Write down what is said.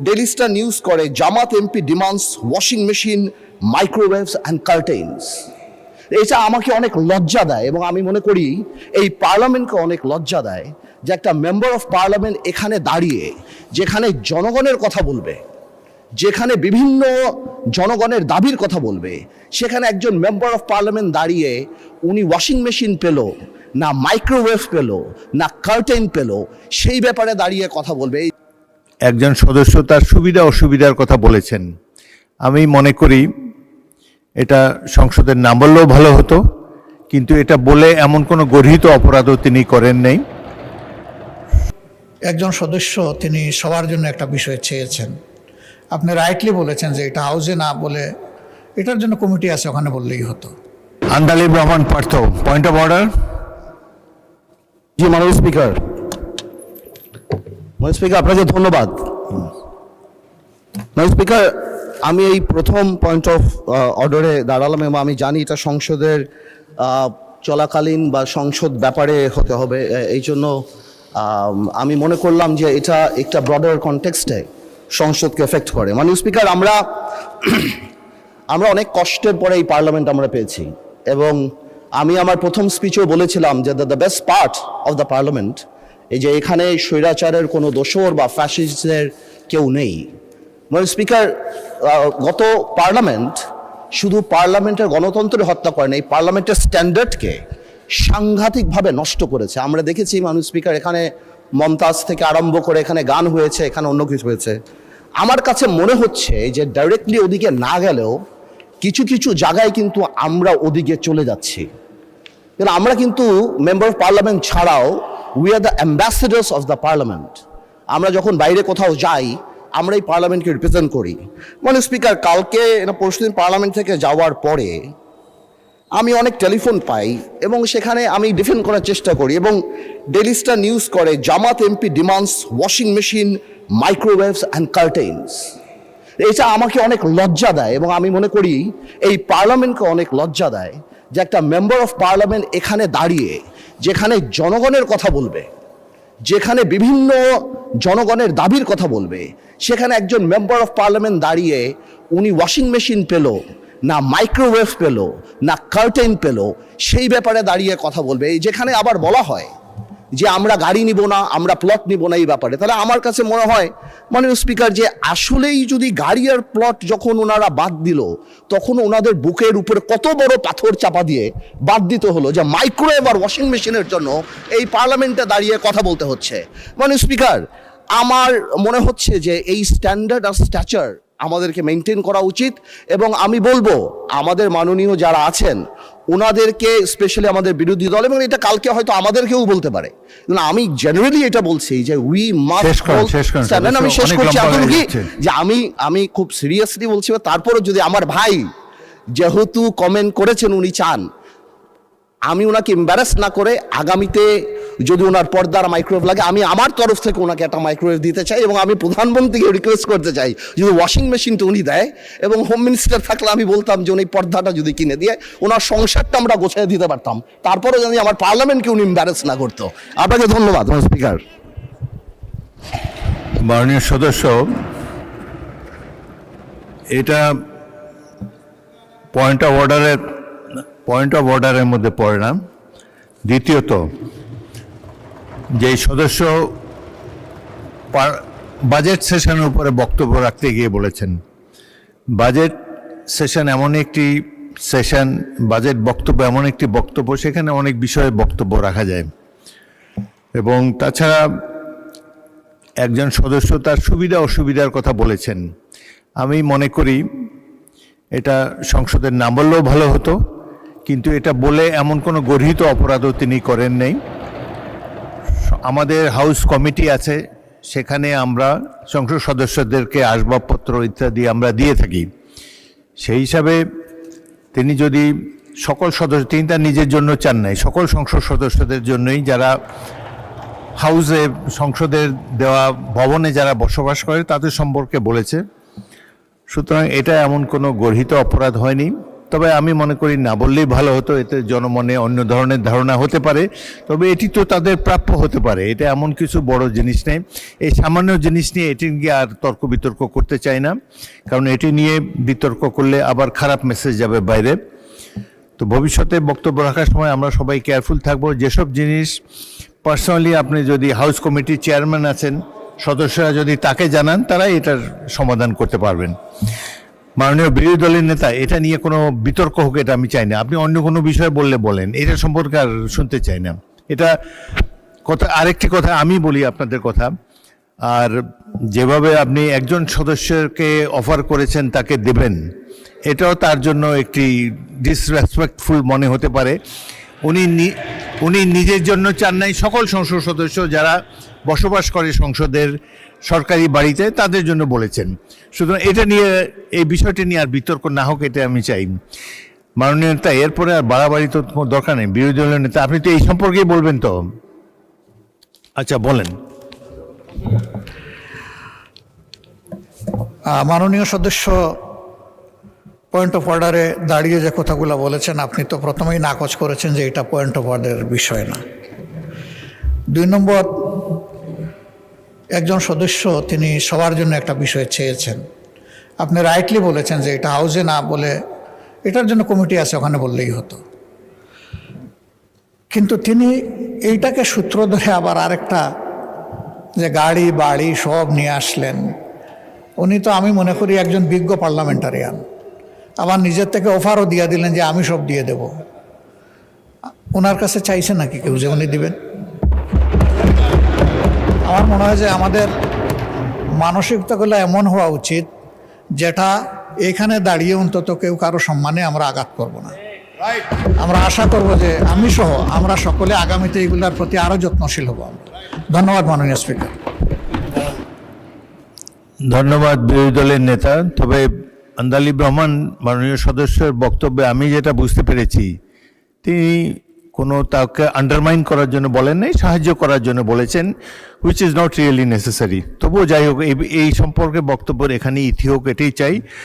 Daily Star news করে Jamaat MP demands washing machine, microwaves and curtains. এটা আমাকে অনেক লজ্জা দেয় এবং আমি মনে করি এই পার্লামেন্টকে অনেক লজ্জা দেয় যে একটা মেম্বার অফ পার্লামেন্ট এখানে দাঁড়িয়ে যেখানে জনগণের কথা বলবে, যেখানে বিভিন্ন জনগণের দাবির কথা বলবে, সেখানে একজন মেম্বার অফ পার্লামেন্ট দাঁড়িয়ে উনি ওয়াশিং মেশিন পেল না, মাইক্রোওয়েভ পেল না, কার্টেন পেল, সেই ব্যাপারে দাঁড়িয়ে কথা বলবে। একজন সদস্য তার সুবিধা অসুবিধার কথা বলেছেন। আমি মনে করি এটা সংসদের না বললেও ভালো হতো, কিন্তু এটা বলে এমন কোনো গর্হিত অপরাধও তিনি করেন নাই। একজন সদস্য তিনি সবার জন্য একটা বিষয় চেয়েছেন। আপনি রাইটলি বলেছেন যে এটা হাউসে না বলে এটার জন্য কমিটি আছে, ওখানে বললেই হতো। Andalib Rahman Partha, point of order. জি মাননীয় স্পিকার, মাননীয় স্পিকার আপনাকে ধন্যবাদ। মাননীয় স্পিকার, আমি এই প্রথম পয়েন্ট অফ অর্ডারে দাঁড়ালাম এবং আমি জানি এটা সংসদের চলাকালীন বা সংসদ ব্যাপারে হতে হবে, এই জন্য আমি মনে করলাম যে এটা একটা ব্রডার কনটেক্সটে সংসদকে এফেক্ট করে। মাননীয় স্পিকার, আমরা অনেক কষ্টের পরে এই পার্লামেন্ট আমরা পেয়েছি এবং আমি আমার প্রথম স্পিচেও বলেছিলাম যে the best part of the parliament এই যে এখানে স্বৈরাচারের কোনো দোসর বা ফ্যাসিস্টদের কেউ নেই। মানে স্পিকার, গত পার্লামেন্ট শুধু পার্লামেন্টের গণতন্ত্রের হত্যা করে না, এই পার্লামেন্টের স্ট্যান্ডার্ডকে সাংঘাতিকভাবে নষ্ট করেছে। আমরা দেখেছি মাননীয় স্পিকার, এখানে মমতাজ থেকে আরম্ভ করে এখানে গান হয়েছে, এখানে অন্য কিছু হয়েছে। আমার কাছে মনে হচ্ছে যে ডাইরেক্টলি ওদিকে না গেলেও কিছু কিছু জায়গায় কিন্তু আমরা ওদিকে চলে যাচ্ছি। আমরা কিন্তু মেম্বার অফ পার্লামেন্ট ছাড়াও we are the ambassadors of the parliament. আমরা যখন বাইরে কোথাও যাই আমরা এই পার্লামেন্টকে রিপ্রেজেন্ট করি। মানে স্পিকার, কালকে পরশুদিন পার্লামেন্ট থেকে যাওয়ার পরে আমি অনেক টেলিফোন পাই এবং সেখানে আমি ডিফেন্ড করার চেষ্টা করি এবং ডেইলি স্টার নিউজ করে Jamaat MP demands washing machine, microwaves and curtains. এটা আমাকে অনেক লজ্জা দেয় এবং আমি মনে করি এই পার্লামেন্টকে অনেক লজ্জা দেয় যে একটা মেম্বার অফ পার্লামেন্ট এখানে দাঁড়িয়ে যেখানে জনগণের কথা বলবে, যেখানে বিভিন্ন জনগণের দাবির কথা বলবে, সেখানে একজন মেম্বার অফ পার্লামেন্ট দাঁড়িয়ে উনি ওয়াশিং মেশিন পেল না, মাইক্রোওয়েভ পেল না, কার্টেন পেল, সেই ব্যাপারে দাঁড়িয়ে কথা বলবে। যেখানে আবার বলা হয় যে আমরা গাড়ি নিব না, আমরা প্লট নিব না এই ব্যাপারে, তাহলে আমার কাছে মনে হয় মাননীয় স্পিকার যে আসলেই যদি গাড়ি আর প্লট যখন ওনারা বাদ দিল তখন ওনাদের বুকের উপরে কত বড় পাথর চাপা দিয়ে বাদ দিতে হলো যে মাইক্রোওয়েভ আর ওয়াশিং মেশিনের জন্য এই পার্লামেন্টে দাঁড়িয়ে কথা বলতে হচ্ছে। মাননীয় স্পিকার, আমার মনে হচ্ছে যে এই স্ট্যান্ডার্ড আর স্ট্যাচার আমাদেরকে মেনটেন করা উচিত এবং আমি বলবো আমাদের মাননীয় যারা আছেন ওনাদেরকে, স্পেশালি আমাদের বিরোধী দল, এবং এটা কালকে হয়তো আমাদেরকেও বলতে পারে, আমি জেনারেলি এটা বলছি যে উই মাস্ট, আমি শেষ করছি যে আমি খুব সিরিয়াসলি বলছি। তারপরে যদি আমার ভাই যেহেতু কমেন্ট করেছেন উনি চান আমি ওনাকে এম্বারাস না করে আগামীতে যদি ওনার পর্দার মাইক্রোওয়েভ লাগে আমি আমার তরফ থেকে ওনাকে একটা মাইক্রোওয়েভ দিতে চাই এবং আমি প্রধানমন্ত্রীকে রিকোয়েস্ট করতে চাই যদি ওয়াশিং মেশিনটা উনি দেয়, এবং হোম মিনিস্টার থাকলে আমি বলতাম যে উনি পর্দাটা যদি কিনে দিয়ে ওনার সংসারটা আমরা গোছায় দিতে পারতাম, তারপরে যদি আমার পার্লামেন্টকে উনি এম্বারাস না করতো। আপনাকে ধন্যবাদ স্পিকার। মাননীয় সদস্য, এটা পয়েন্ট অফ অর্ডারের মধ্যে পড়ে না। দ্বিতীয়ত, যেই সদস্য বাজেট সেশনের উপরে বক্তব্য রাখতে গিয়ে বলেছেন, বাজেট সেশন এমন একটি সেশন, বাজেট বক্তব্য এমন একটি বক্তব্য সেখানে অনেক বিষয়ে বক্তব্য রাখা যায় এবং তাছাড়া একজন সদস্য তার সুবিধা অসুবিধার কথা বলেছেন। আমি মনে করি এটা সংসদের না বললেও ভালো হতো, কিন্তু এটা বলে এমন কোনো গর্হিত অপরাধও তিনি করেন নাই। আমাদের হাউস কমিটি আছে, সেখানে আমরা সংসদ সদস্যদেরকে আসবাবপত্র ইত্যাদি আমরা দিয়ে থাকি। সেই হিসাবে তিনি যদি সকল সদস্য, তিনি তার নিজের জন্য চান নাই, সকল সংসদ সদস্যদের জন্যই যারা হাউসে সংসদের দেওয়া ভবনে যারা বসবাস করে তাদের সম্পর্কে বলেছে। সুতরাং এটা এমন কোনো গর্হিত অপরাধ হয়নি। তবে আমি মনে করি না বললেই ভালো হতো, এতে জনমনে অন্য ধরনের ধারণা হতে পারে। তবে এটি তো তাদের প্রাপ্য হতে পারে, এটা এমন কিছু বড় জিনিস নেই। এই সামান্য জিনিস নিয়ে এটি নিয়ে আর তর্ক বিতর্ক করতে চাই না, কারণ এটি নিয়ে বিতর্ক করলে আবার খারাপ মেসেজ যাবে বাইরে। তো ভবিষ্যতে বক্তব্য রাখার সময় আমরা সবাই কেয়ারফুল থাকবো। যেসব জিনিস পার্সোনালি আপনি যদি হাউস কমিটির চেয়ারম্যান আছেন, সদস্যরা যদি তাকে জানান, তারা এটার সমাধান করতে পারবেন। মাননীয় বিরোধী দলের নেতা, এটা নিয়ে কোনো বিতর্ক হোক এটা আমি চাই না। আপনি অন্য কোনো বিষয়ে বললে বলেন, এটা সম্পর্কে আর শুনতে চাই না। এটা কথা, আরেকটি কথা আমি বলি আপনাদের কথা, আর যেভাবে আপনি একজন সদস্যকে অফার করেছেন তাকে দেবেন, এটাও তার জন্য একটি ডিসরেসপেক্টফুল মনে হতে পারে। উনি নিজের জন্য চান নাই, সকল সংসদ সদস্য যারা বসবাস করে সংসদের সরকারি বাড়িতে তাদের জন্য বলেছেন। সুতরাং এটা নিয়ে, এই বিষয়টি নিয়ে আর বিতর্ক না হোক, এটা আমি চাই। মাননীয় নেতা, এরপরে আর বাড়াবাড়ি তো কোনো দরকার নেই। বিরোধী দলের নেতা, আপনি তো এই সম্পর্কেই বলবেন তো? আচ্ছা বলেন। মাননীয় সদস্য পয়েন্ট অফ অর্ডারে দাঁড়িয়ে যে কথাগুলো বলেছেন, আপনি তো প্রথমেই নাকচ করেছেন যে এটা পয়েন্ট অফ অর্ডারের বিষয় না। 2 নম্বর, একজন সদস্য তিনি সবার জন্য একটা বিষয় চেয়েছেন। আপনি রাইটলি বলেছেন যে এটা হাউসে না বলে এটার জন্য কমিটি আছে, ওখানে বললেই হতো। কিন্তু তিনি এইটাকে সূত্র ধরে আবার আরেকটা, যে গাড়ি বাড়ি সব নিয়ে আসলেন। উনি তো আমি মনে করি একজন বিজ্ঞ পার্লামেন্টারিয়ান। আবার নিজের থেকে অফারও দিয়ে দিলেন যে আমি সব দিয়ে দেব। ওনার কাছে চাইছে নাকি কেউ যে উনি দিবেন? আমার মনে হয় যে আমাদের মানসিকতাগুলো এমন হওয়া উচিত যেটা এখানে দাঁড়িয়ে অন্তত কেউ কারো সম্মানে আমরা আঘাত করব না। আমরা আশা করব যে আমি সহ আমরা সকলে আগামীতে এগুলোর প্রতি আরও যত্নশীল হব। ধন্যবাদ মাননীয় স্পিকার। ধন্যবাদ বিরোধী দলের নেতা। তবে আন্দালিব রহমান মাননীয় সদস্যের বক্তব্যে আমি যেটা বুঝতে পেরেছি, তিনি কোনো তাকে আন্ডারমাইন করার জন্য বলেন নাই, সাহায্য করার জন্য বলেছেন, which is not really necessary. তবুও যাই হোক, এই সম্পর্কে বক্তব্যের এখানে ইতি হোক, এটাই চাই।